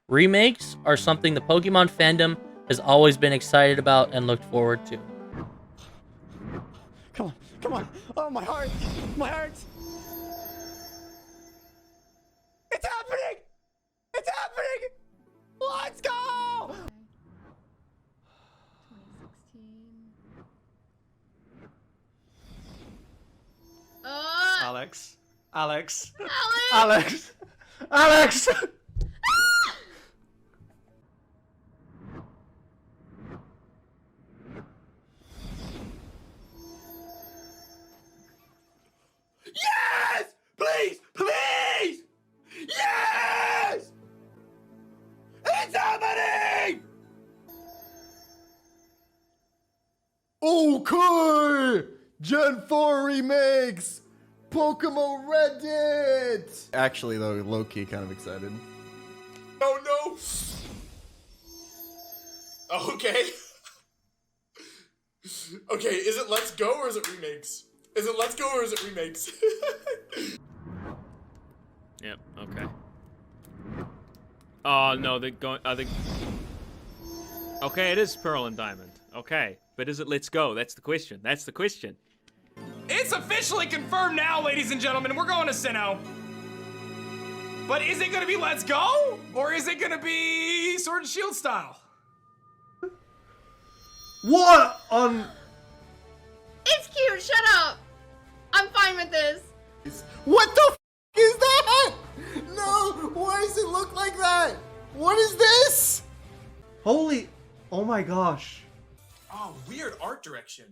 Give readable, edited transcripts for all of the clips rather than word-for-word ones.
Remakes are something the Pokemon fandom has always been excited about and looked forward to. Come on, come on. Oh, my heart. My heart. It's happening. It's happening. Let's go. 2016. Alex. Alex. Alex. Alex. Alex. Yes! Please! Please! Yes! It's happening! Okay! Gen 4 remakes! Pokemon Reddit! Actually, though, low-key kind of excited. Oh no! Okay. Okay, is it Let's Go or is it Remakes? Is it Let's Go or is it Remakes? Yep, okay. Oh, no, they're going, okay, it is Pearl and Diamond. Okay, but is it Let's Go? That's the question. That's the question. It's officially confirmed now, ladies and gentlemen. We're going to Sinnoh. But is it gonna be Let's Go? Or is it gonna be Sword and Shield style? What on... It's cute. Shut up. I'm fine with this. What the f is that? No! Why does it look like that? What is this? Holy... Oh my gosh. Oh, weird art direction.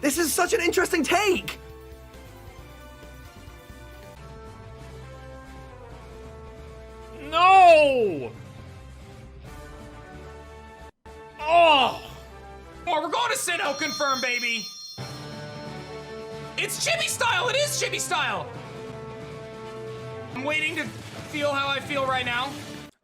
This is such an interesting take. No! Oh! Oh, we're going to Sinnoh, confirmed, baby. It's Chibi style. It is Chibi style. I'm waiting to feel how I feel right now.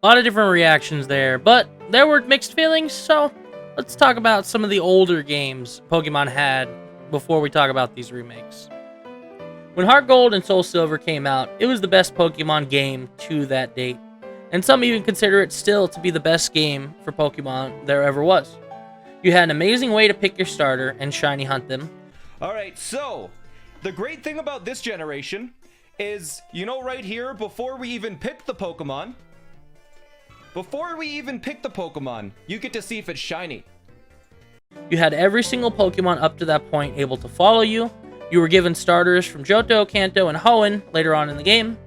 A lot of different reactions there, but there were mixed feelings, so let's talk about some of the older games Pokemon had before we talk about these remakes. When Heart Gold and Soul Silver came out, it was the best Pokemon game to that date, and some even consider it still to be the best game for Pokemon there ever was. You had an amazing way to pick your starter and shiny hunt them. Alright, so, the great thing about this generation is, you know right here, before we even pick the Pokemon, you get to see if it's shiny. You had every single Pokemon up to that point able to follow you. You were given starters from Johto, Kanto, and Hoenn later on in the game.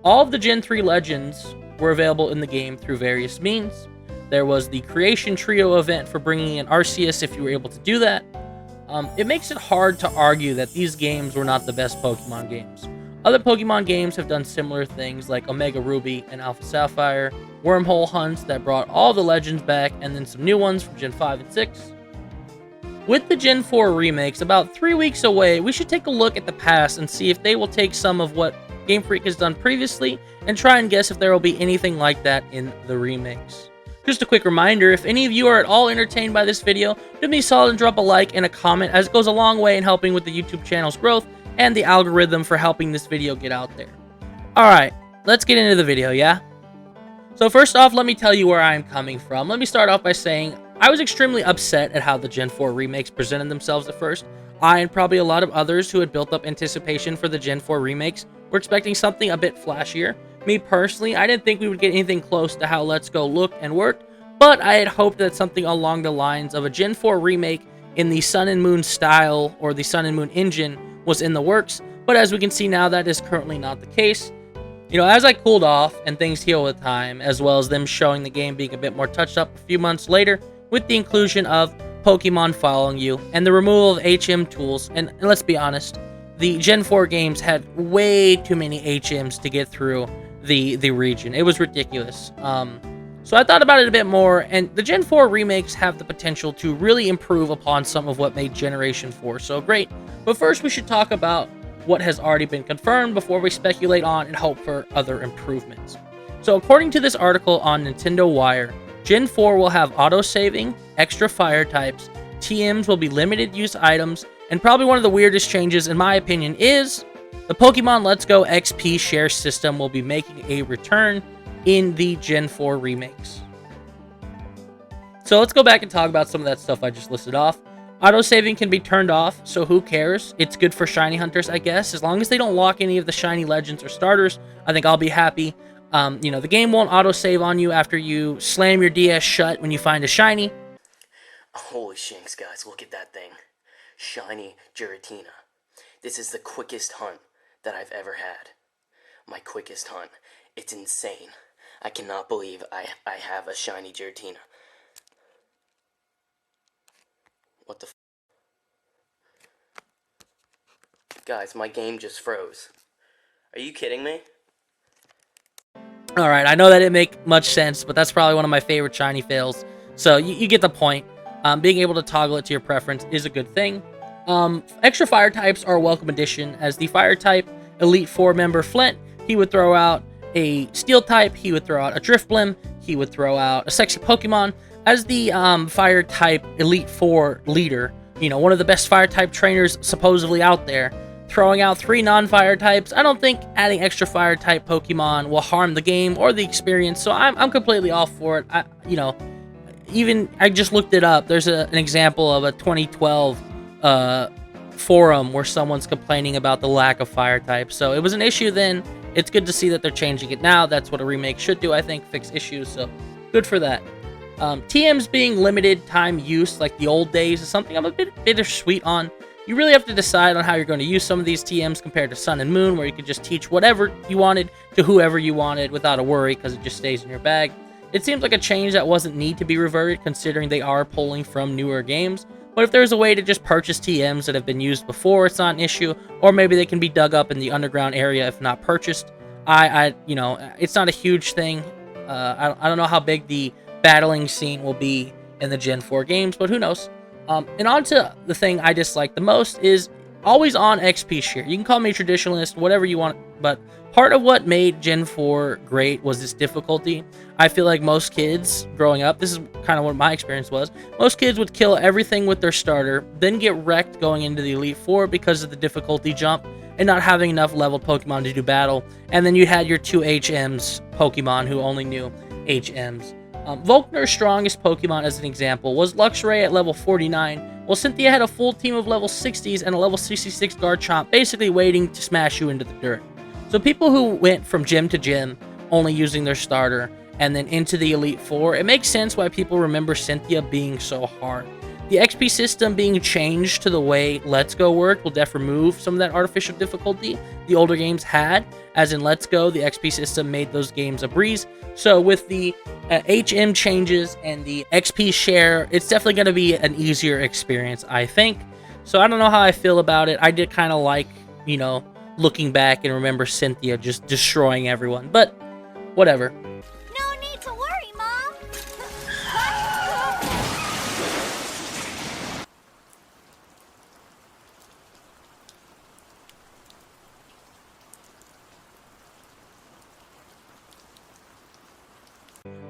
All of the Gen 3 legends were available in the game through various means. There was the Creation Trio event for bringing in Arceus if you were able to do that. It makes it hard to argue that these games were not the best Pokemon games. Other Pokemon games have done similar things like Omega Ruby and Alpha Sapphire, wormhole hunts that brought all the legends back, and then some new ones from Gen 5 and 6. With the Gen 4 remakes about 3 weeks away, we should take a look at the past and see if they will take some of what Game Freak has done previously and try and guess if there will be anything like that in the remakes. Just a quick reminder, if any of you are at all entertained by this video, do me a solid and drop a like and a comment, as it goes a long way in helping with the YouTube channel's growth and the algorithm for helping this video get out there. Alright, let's get into the video, yeah? So first off, let me tell you where I'm coming from. Let me start off by saying I was extremely upset at how the Gen 4 remakes presented themselves at first. I, and probably a lot of others who had built up anticipation for the Gen 4 remakes, were expecting something a bit flashier. Me personally, I didn't think we would get anything close to how Let's Go looked and worked, but I had hoped that something along the lines of a Gen 4 remake in the Sun and Moon style or the Sun and Moon engine was in the works, but as we can see now, that is currently not the case. You know, as I cooled off and things heal with time, as well as them showing the game being a bit more touched up a few months later with the inclusion of Pokemon following you and the removal of HM tools, and let's be honest, the Gen 4 games had way too many HMs to get through the region. It was ridiculous. So I thought about it a bit more, and the Gen 4 remakes have the potential to really improve upon some of what made Generation 4 so great. But first, we should talk about what has already been confirmed before we speculate on and hope for other improvements. So according to this article on Nintendo Wire, Gen 4 will have autosaving, extra fire types, TMs will be limited use items, and probably one of the weirdest changes in my opinion is the Pokemon Let's Go XP share system will be making a return. in the Gen 4 remakes. So let's go back and talk about some of that stuff I just listed off. Autosaving can be turned off, so who cares? It's good for shiny hunters, I guess. As long as they don't lock any of the shiny legends or starters, I think I'll be happy. The game won't autosave on you after you slam your DS shut when you find a shiny. Holy shanks, guys, look at that thing. Shiny Giratina. This is the quickest hunt that I've ever had. My quickest hunt. It's insane. I cannot believe I have a shiny Giratina. What the f? Guys, my game just froze. Are you kidding me? Alright, I know that didn't make much sense, but that's probably one of my favorite shiny fails. So you get the point. Being able to toggle it to your preference is a good thing. Extra fire types are a welcome addition, as the fire type Elite 4 member Flint, he would throw out a steel type, he would throw out a Drifblim, he would throw out a sexy Pokemon. As the fire type Elite 4 leader, one of the best fire type trainers supposedly out there, throwing out 3 non-fire types, I don't think adding extra fire type Pokemon will harm the game or the experience, so I'm completely all for it. I just looked it up. There's an example of a 2012 forum where someone's complaining about the lack of fire types, so it was an issue then. It's good to see that they're changing it now. That's what a remake should do, I think, fix issues, so good for that. TMs being limited time use like the old days is something I'm a bit bittersweet on. You really have to decide on how you're going to use some of these TMs compared to Sun and Moon, where you could just teach whatever you wanted to whoever you wanted without a worry because it just stays in your bag. It seems like a change that wasn't need to be reverted, considering they are pulling from newer games. But if there's a way to just purchase TMs that have been used before, it's not an issue. Or maybe they can be dug up in the underground area if not purchased. It's not a huge thing. I don't know how big the battling scene will be in the Gen 4 games, but who knows. And on to the thing I dislike the most is always on XP share. You can call me a traditionalist, whatever you want, but part of what made Gen 4 great was this difficulty. I feel like most kids growing up, this is kind of what my experience was, most kids would kill everything with their starter, then get wrecked going into the Elite 4 because of the difficulty jump and not having enough leveled Pokemon to do battle. And then you had your 2 HMs Pokemon who only knew HMs. Volkner's strongest Pokemon, as an example, was Luxray at level 49, while Cynthia had a full team of level 60s and a level 66 Garchomp basically waiting to smash you into the dirt. So people who went from gym to gym only using their starter and then into the Elite 4, it makes sense why people remember Cynthia being so hard. The XP system being changed to the way Let's Go worked will definitely remove some of that artificial difficulty the older games had, as in Let's Go, the XP system made those games a breeze. So with the HM changes and the XP share, it's definitely going to be an easier experience, I think. So I don't know how I feel about it. I did kind of like, looking back and remember Cynthia just destroying everyone, but whatever. No need to worry, Mom.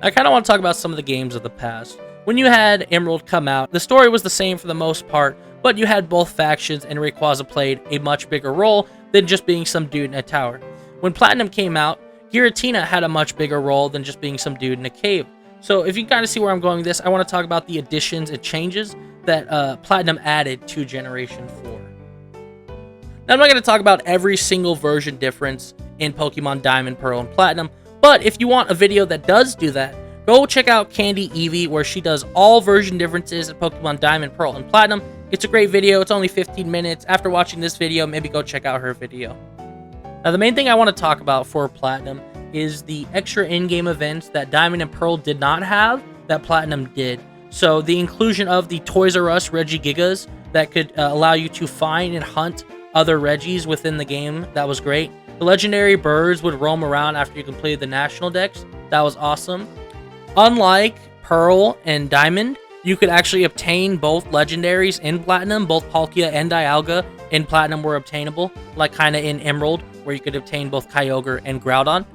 I kind of want to talk about some of the games of the past. When you had Emerald come out, the story was the same for the most part, but you had both factions and Rayquaza played a much bigger role than just being some dude in a tower. When Platinum came out, Giratina had a much bigger role than just being some dude in a cave. So if you kind of see where I'm going with this, I want to talk about the additions and changes that Platinum added to Generation 4. Now, I'm not going to talk about every single version difference in Pokemon Diamond, Pearl, and Platinum, but if you want a video that does do that, go check out Candy Eevee, where she does all version differences in Pokemon Diamond, Pearl, and Platinum. It's a great video. It's only 15 minutes. After watching this video, maybe go check out her video. Now, the main thing I want to talk about for Platinum is the extra in-game events that Diamond and Pearl did not have that Platinum did. So the inclusion of the Toys R Us Regigigas that could allow you to find and hunt other Regis within the game, that was great. The legendary birds would roam around after you completed the national dex. That was awesome. Unlike Pearl and Diamond, you could actually obtain both legendaries in Platinum. Both Palkia and Dialga in Platinum were obtainable, like kind of in Emerald, where you could obtain both Kyogre and Groudon.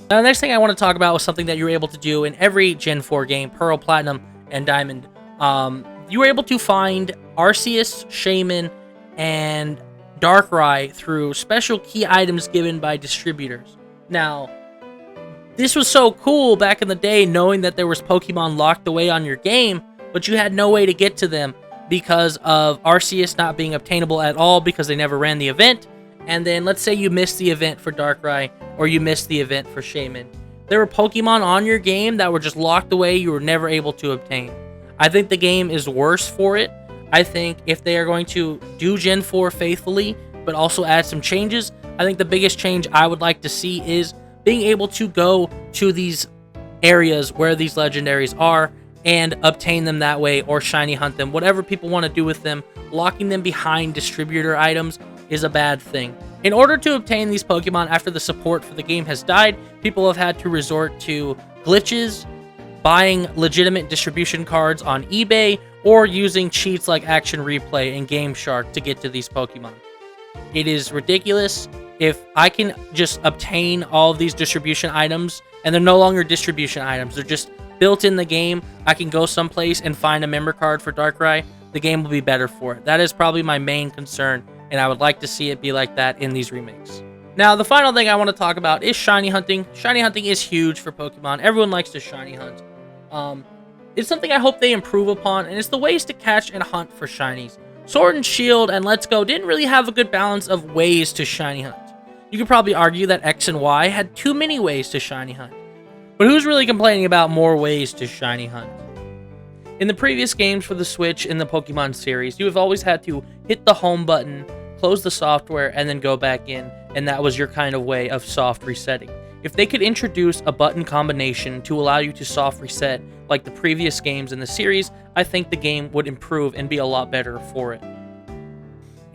Now, the next thing I want to talk about was something that you were able to do in every Gen 4 game, Pearl, Platinum, and Diamond. You were able to find Arceus, Shaman, and Darkrai through special key items given by distributors. Now, This was so cool back in the day, knowing that there was Pokemon locked away on your game, but you had no way to get to them because of Arceus not being obtainable at all because they never ran the event. And then let's say you missed the event for Darkrai or you missed the event for Shaman. There were Pokemon on your game that were just locked away, you were never able to obtain. I think the game is worse for it. I think if they are going to do Gen 4 faithfully, but also add some changes, I think the biggest change I would like to see is being able to go to these areas where these legendaries are and obtain them that way, or shiny hunt them, whatever people want to do with them. Locking them behind distributor items is a bad thing. In order to obtain these Pokemon after the support for the game has died, people have had to resort to glitches, buying legitimate distribution cards on eBay, or using cheats like Action Replay and Game Shark to get to these Pokemon. It is ridiculous. If I can just obtain all of these distribution items, and they're no longer distribution items, they're just built in the game, I can go someplace and find a member card for Darkrai, the game will be better for it. That is probably my main concern, and I would like to see it be like that in these remakes. Now, the final thing I want to talk about is shiny hunting. Shiny hunting is huge for Pokemon. Everyone likes to shiny hunt. It's something I hope they improve upon, and it's the ways to catch and hunt for shinies. Sword and Shield and Let's Go didn't really have a good balance of ways to shiny hunt. You could probably argue that X and Y had too many ways to shiny hunt. But who's really complaining about more ways to shiny hunt? In the previous games for the Switch in the Pokemon series, you have always had to hit the home button, close the software, and then go back in, and that was your kind of way of soft resetting. If they could introduce a button combination to allow you to soft reset like the previous games in the series, I think the game would improve and be a lot better for it.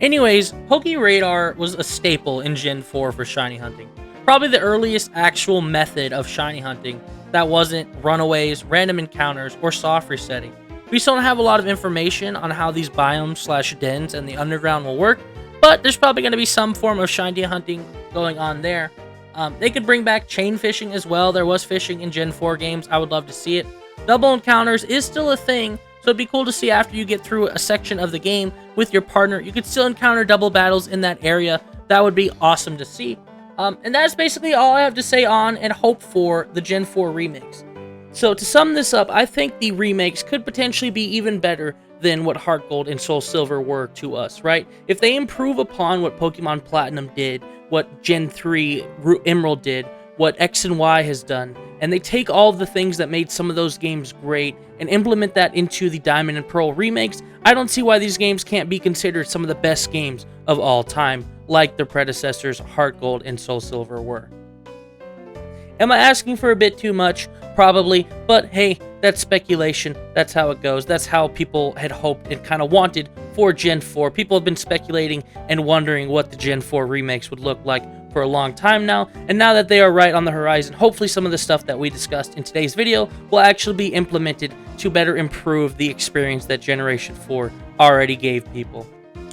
Anyways, Pokeradar was a staple in Gen 4 for shiny hunting. Probably the earliest actual method of shiny hunting that wasn't runaways, random encounters, or soft resetting. We still don't have a lot of information on how these biomes/dens and the underground will work, but there's probably going to be some form of shiny hunting going on there. They could bring back chain fishing as well. There was fishing in Gen 4 games. I would love to see it. Double encounters is still a thing, so it'd be cool to see after you get through a section of the game with your partner, you could still encounter double battles in that area. That would be awesome to see. And that's basically all I have to say on and hope for the Gen 4 remakes. So to sum this up, I think the remakes could potentially be even better than what Heart Gold and Soul Silver were to us, right? If they improve upon what Pokemon Platinum did, what Gen 3 Emerald did, what X and Y has done, and they take all of the things that made some of those games great and implement that into the Diamond and Pearl remakes, I don't see why these games can't be considered some of the best games of all time, like their predecessors Heart Gold and Soul Silver were. Am I asking for a bit too much? Probably, but hey, that's speculation. That's how it goes. That's how people had hoped and kind of wanted for Gen 4. People have been speculating and wondering what the Gen 4 remakes would look like for a long time now, and now that they are right on the horizon, hopefully some of the stuff that we discussed in today's video will actually be implemented to better improve the experience that Generation 4 already gave people.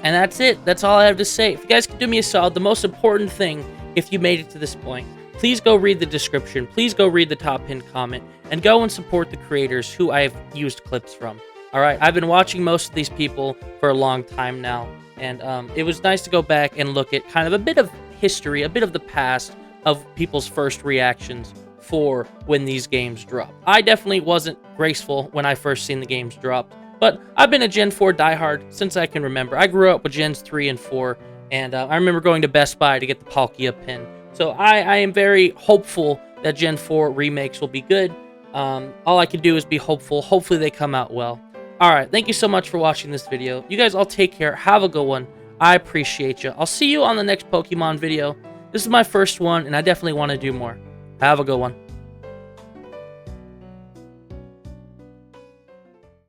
And that's it. That's all I have to say. If you guys could do me a solid, the most important thing, if you made it to this point, please go read the description, please go read the top pinned comment, and go and support the creators who I have used clips from. Alright, I've been watching most of these people for a long time now, and it was nice to go back and look at kind of a bit of history, a bit of the past of people's first reactions for when these games dropped. I definitely wasn't graceful when I first seen the games dropped, but I've been a Gen 4 diehard since I can remember. I grew up with Gens 3 and 4, and I remember going to Best Buy to get the Palkia pin. So I am very hopeful that Gen 4 remakes will be good. All I can do is be hopeful. Hopefully they come out well. Alright, thank you so much for watching this video. You guys all take care. Have a good one. I appreciate you. I'll see you on the next Pokemon video. This is my first one, and I definitely want to do more. Have a good one.